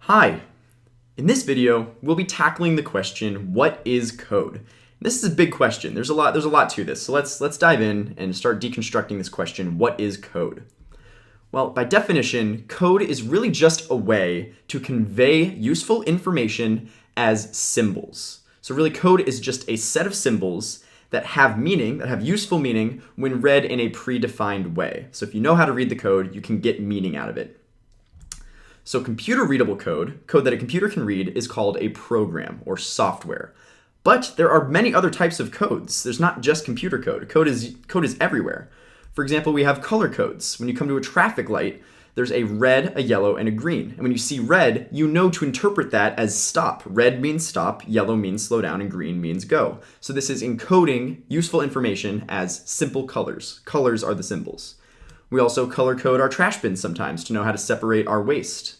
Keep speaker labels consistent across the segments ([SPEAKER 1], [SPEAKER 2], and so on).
[SPEAKER 1] Hi! In this video, we'll be tackling the question, what is code? This is a big question. There's a lot to this. So let's dive in and start deconstructing this question, what is code? Well, by definition, code is really just a way to convey useful information as symbols. So really, code is just a set of symbols that have meaning, that have useful meaning when read in a predefined way. So if you know how to read the code, you can get meaning out of it. So computer-readable code that a computer can read, is called a program or software. But there are many other types of codes. There's not just computer code. Code is everywhere. For example, we have color codes. When you come to a traffic light, there's a red, a yellow, and a green. And when you see red, you know to interpret that as stop. Red means stop, yellow means slow down, and green means go. So this is encoding useful information as simple colors. Colors are the symbols. We also color code our trash bins sometimes to know how to separate our waste.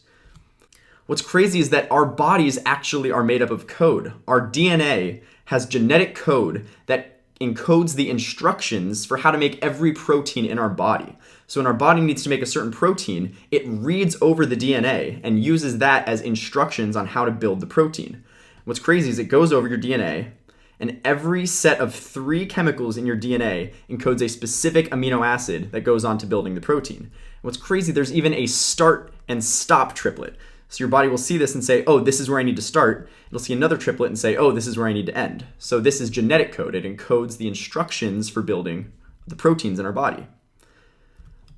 [SPEAKER 1] What's crazy is that our bodies actually are made up of code. Our DNA has genetic code that encodes the instructions for how to make every protein in our body. So when our body needs to make a certain protein, it reads over the DNA and uses that as instructions on how to build the protein. What's crazy is it goes over your DNA, and every set of 3 chemicals in your DNA encodes a specific amino acid that goes on to building the protein. And what's crazy, there's even a start and stop triplet. So your body will see this and say, oh, this is where I need to start. It'll see another triplet and say, oh, this is where I need to end. So this is genetic code. It encodes the instructions for building the proteins in our body.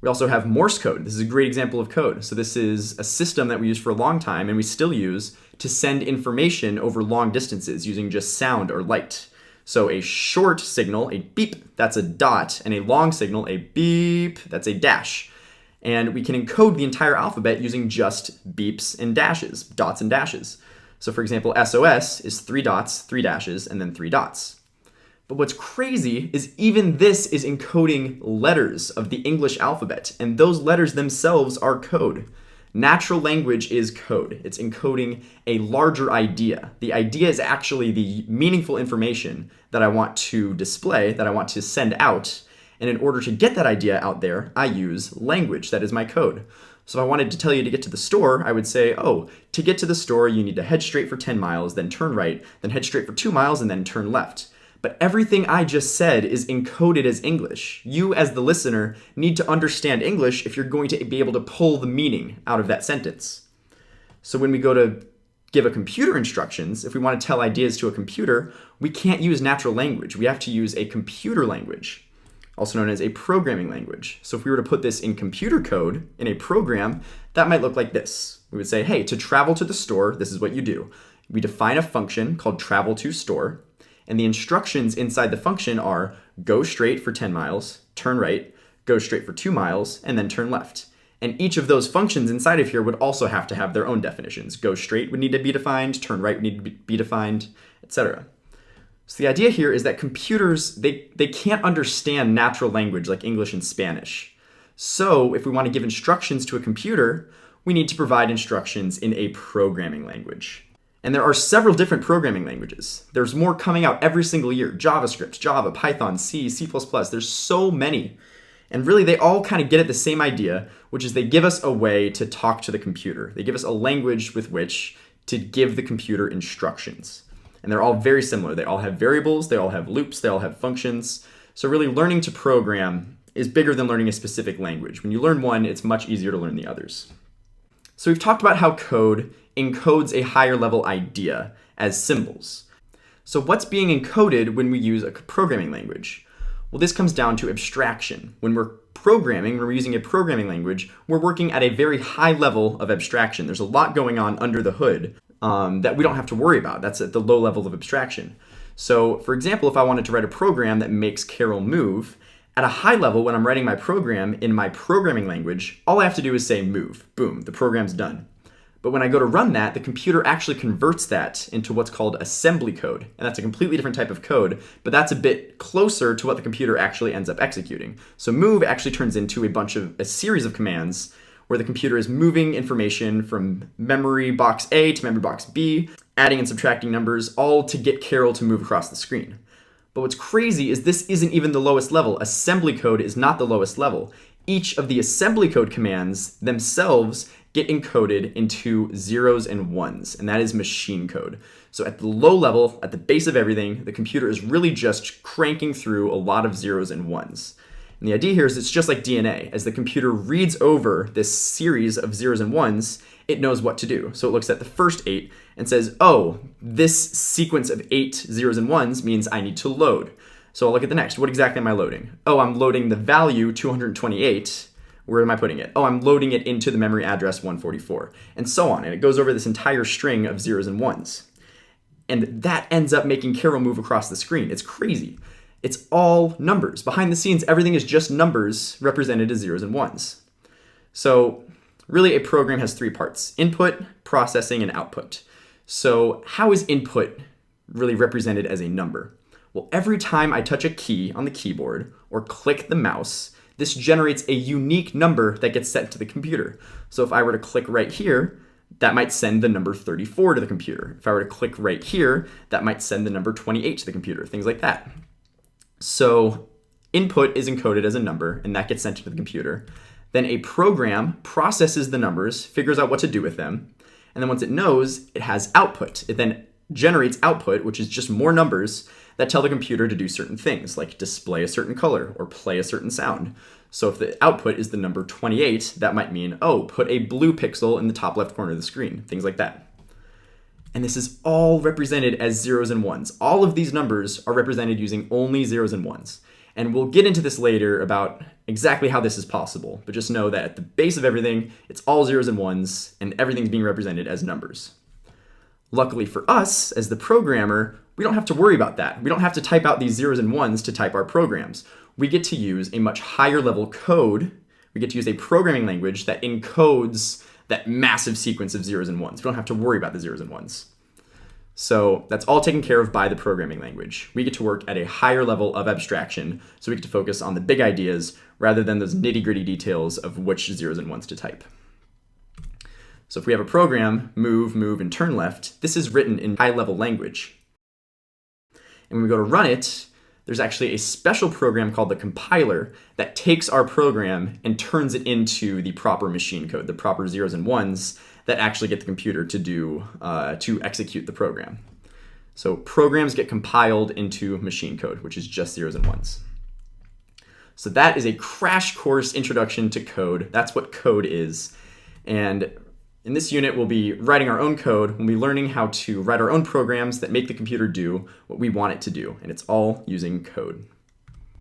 [SPEAKER 1] We also have Morse code. This is a great example of code. So this is a system that we used for a long time and we still use to send information over long distances using just sound or light. So a short signal, a beep, that's a dot, and a long signal, a beep, that's a dash. And we can encode the entire alphabet using just beeps and dashes, dots and dashes. So for example, SOS is 3 dots, 3 dashes, and then 3 dots. But what's crazy is even this is encoding letters of the English alphabet, and those letters themselves are code. Natural language is code. It's encoding a larger idea. The idea is actually the meaningful information that I want to display, that I want to send out. And in order to get that idea out there, I use language. That is my code. So if I wanted to tell you to get to the store, I would say, oh, to get to the store, you need to head straight for 10 miles, then turn right, then head straight for 2 miles, and then turn left. But everything I just said is encoded as English. You, as the listener, need to understand English if you're going to be able to pull the meaning out of that sentence. So when we go to give a computer instructions, if we want to tell ideas to a computer, we can't use natural language. We have to use a computer language, also known as a programming language. So if we were to put this in computer code in a program, that might look like this. We would say, hey, to travel to the store, this is what you do. We define a function called travel to store. And the instructions inside the function are go straight for 10 miles, turn right, go straight for 2 miles, and then turn left. And each of those functions inside of here would also have to have their own definitions. Go straight would need to be defined, turn right would need to be defined, etc. So the idea here is that computers, they can't understand natural language like English and Spanish. So if we want to give instructions to a computer, we need to provide instructions in a programming language. And there are several different programming languages. There's more coming out every single year. JavaScript, Java, Python, C, C++. There's so many. And really, they all kind of get at the same idea, which is they give us a way to talk to the computer. They give us a language with which to give the computer instructions. And they're all very similar. They all have variables, they all have loops, they all have functions. So really, learning to program is bigger than learning a specific language. When you learn one, it's much easier to learn the others. So we've talked about how code encodes a higher level idea as symbols. So what's being encoded when we use a programming language? Well, this comes down to abstraction. When we're programming, when we're using a programming language, we're working at a very high level of abstraction. There's a lot going on under the hood that we don't have to worry about. That's at the low level of abstraction. So for example, if I wanted to write a program that makes Carol move, at a high level, when I'm writing my program in my programming language, all I have to do is say move. Boom, the program's done. But when I go to run that, the computer actually converts that into what's called assembly code. And that's a completely different type of code, but that's a bit closer to what the computer actually ends up executing. So move actually turns into a series of commands where the computer is moving information from memory box A to memory box B, adding and subtracting numbers, all to get Carol to move across the screen. But what's crazy is this isn't even the lowest level. Assembly code is not the lowest level. Each of the assembly code commands themselves get encoded into zeros and ones, and that is machine code. So at the low level, at the base of everything, the computer is really just cranking through a lot of zeros and ones. And the idea here is it's just like DNA. As the computer reads over this series of zeros and ones, it knows what to do. So it looks at the first 8 and says, oh, this sequence of 8 zeros and ones means I need to load. So I'll look at the next. What exactly am I loading? Oh, I'm loading the value 228. Where am I putting it? Oh, I'm loading it into the memory address 144, and so on. And it goes over this entire string of zeros and ones. And that ends up making Carol move across the screen. It's crazy. It's all numbers. Behind the scenes, everything is just numbers represented as zeros and ones. So really, a program has 3 parts: input, processing, and output. So how is input really represented as a number? Well, every time I touch a key on the keyboard or click the mouse, this generates a unique number that gets sent to the computer. So if I were to click right here, that might send the number 34 to the computer. If I were to click right here, that might send the number 28 to the computer, things like that. So input is encoded as a number, and that gets sent to the computer. Then a program processes the numbers, figures out what to do with them, and then once it knows, it has output. It then generates output, which is just more numbers that tell the computer to do certain things, like display a certain color or play a certain sound. So if the output is the number 28, that might mean, oh, put a blue pixel in the top left corner of the screen, things like that. And this is all represented as zeros and ones. All of these numbers are represented using only zeros and ones. And we'll get into this later about exactly how this is possible, but just know that at the base of everything, it's all zeros and ones, and everything's being represented as numbers. Luckily for us, as the programmer, we don't have to worry about that. We don't have to type out these zeros and ones to type our programs. We get to use a much higher level code. We get to use a programming language that encodes that massive sequence of zeros and ones. We don't have to worry about the zeros and ones. So that's all taken care of by the programming language. We get to work at a higher level of abstraction, so we get to focus on the big ideas rather than those nitty-gritty details of which zeros and ones to type. So if we have a program, move, and turn left, this is written in high-level language. And when we go to run it, there's actually a special program called the compiler that takes our program and turns it into the proper machine code, the proper zeros and ones that actually get the computer to execute the program. So programs get compiled into machine code, which is just zeros and ones. So that is a crash course introduction to code. That's what code is. And in this unit, we'll be writing our own code. We'll be learning how to write our own programs that make the computer do what we want it to do. And it's all using code.